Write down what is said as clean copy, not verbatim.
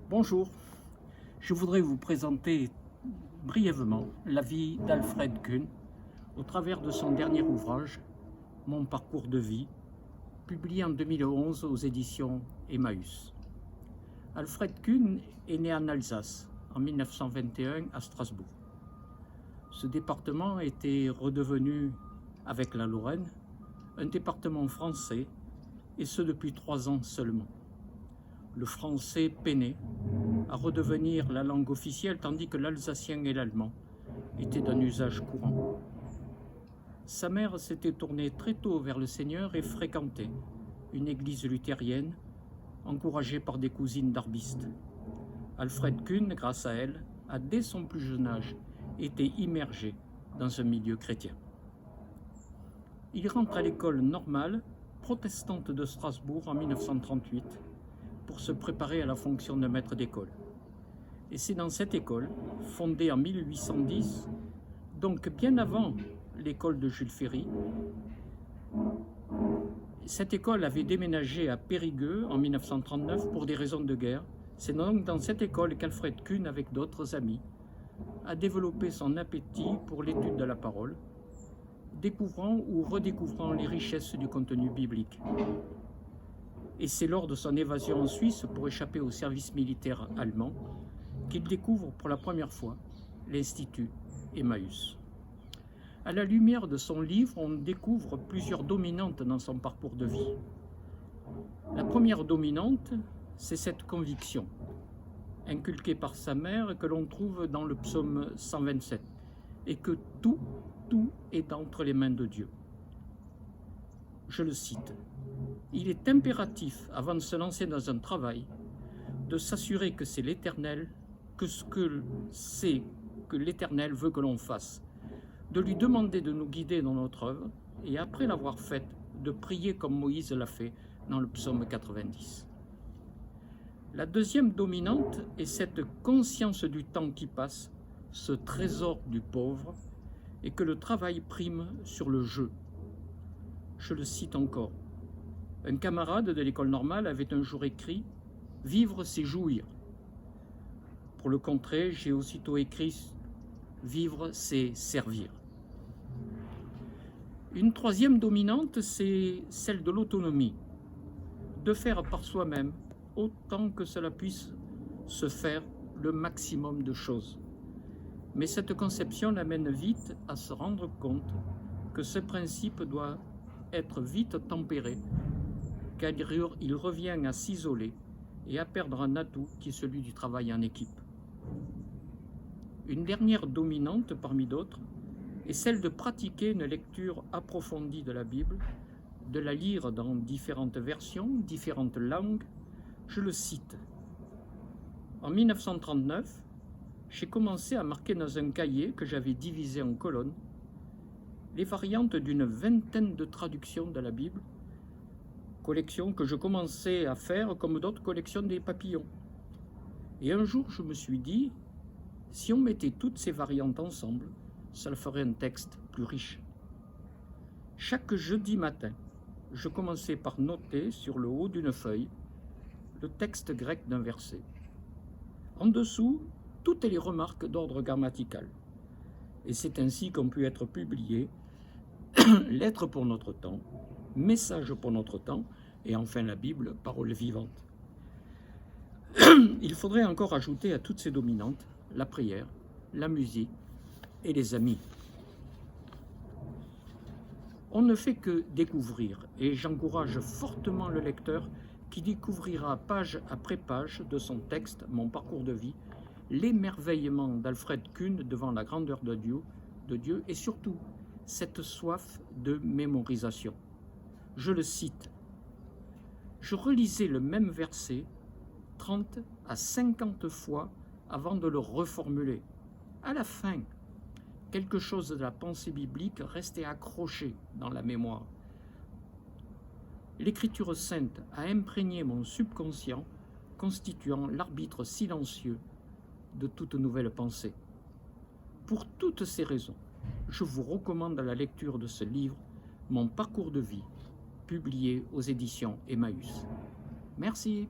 Bonjour, je voudrais vous présenter brièvement la vie d'Alfred Kuhn au travers de son dernier ouvrage, Mon parcours de vie, publié en 2011 aux éditions Emmaüs. Alfred Kuhn est né en Alsace en 1921 à Strasbourg. Ce département était redevenu, avec la Lorraine, un département français, et ce depuis 3 ans seulement. Le français peinait à redevenir la langue officielle, tandis que l'alsacien et l'allemand étaient d'un usage courant. Sa mère s'était tournée très tôt vers le Seigneur et fréquentait une église luthérienne, encouragée par des cousines darbistes. Alfred Kuhn, grâce à elle, a dès son plus jeune âge été immergé dans un milieu chrétien. Il rentre à l'école normale protestante de Strasbourg en 1938 pour se préparer à la fonction de maître d'école. Et c'est dans cette école, fondée en 1810, donc bien avant l'école de Jules Ferry, cette école avait déménagé à Périgueux en 1939 pour des raisons de guerre. C'est donc dans cette école qu'Alfred Kuhn, avec d'autres amis, a développé son appétit pour l'étude de la parole, découvrant ou redécouvrant les richesses du contenu biblique. Et c'est lors de son évasion en Suisse pour échapper au service militaire allemand qu'il découvre pour la première fois l'Institut Emmaüs. À la lumière de son livre, on découvre plusieurs dominantes dans son parcours de vie. La première dominante, c'est cette conviction, inculquée par sa mère, que l'on trouve dans le psaume 127, et que tout est entre les mains de Dieu. Je le cite. Il est impératif, avant de se lancer dans un travail, de s'assurer que c'est l'Éternel, que l'Éternel veut que l'on fasse, de lui demander de nous guider dans notre œuvre, et après l'avoir faite, de prier comme Moïse l'a fait dans le psaume 90. La deuxième dominante est cette conscience du temps qui passe, ce trésor du pauvre, et que le travail prime sur le jeu. Je le cite encore. Un camarade de l'école normale avait un jour écrit « Vivre, c'est jouir ». Pour le contrer, j'ai aussitôt écrit « Vivre, c'est servir ». Une troisième dominante, c'est celle de l'autonomie, de faire par soi-même autant que cela puisse se faire le maximum de choses. Mais cette conception l'amène vite à se rendre compte que ce principe doit être vite tempéré, car il revient à s'isoler et à perdre un atout qui est celui du travail en équipe. Une dernière dominante parmi d'autres est celle de pratiquer une lecture approfondie de la Bible, de la lire dans différentes versions, différentes langues. Je le cite. En 1939, j'ai commencé à marquer dans un cahier que j'avais divisé en colonnes les variantes d'une vingtaine de traductions de la Bible, collection que je commençais à faire comme d'autres collections des papillons. Et un jour, je me suis dit, si on mettait toutes ces variantes ensemble, ça ferait un texte plus riche. Chaque jeudi matin, je commençais par noter sur le haut d'une feuille le texte grec d'un verset. En dessous, toutes les remarques d'ordre grammatical. Et c'est ainsi qu'ont pu être publiées Lettres pour notre temps, Messages pour notre temps, et enfin la Bible, Parole vivante. Il faudrait encore ajouter à toutes ces dominantes la prière, la musique et les amis. On ne fait que découvrir, et j'encourage fortement le lecteur qui découvrira page après page de son texte, Mon parcours de vie, l'émerveillement d'Alfred Kuhn devant la grandeur de Dieu et surtout cette soif de mémorisation. Je le cite. Je relisais le même verset 30 à 50 fois avant de le reformuler. À la fin, quelque chose de la pensée biblique restait accroché dans la mémoire. L'Écriture sainte a imprégné mon subconscient, constituant l'arbitre silencieux de toute nouvelle pensée. Pour toutes ces raisons, je vous recommande la lecture de ce livre, Mon parcours de vie, publié aux éditions Emmaüs. Merci.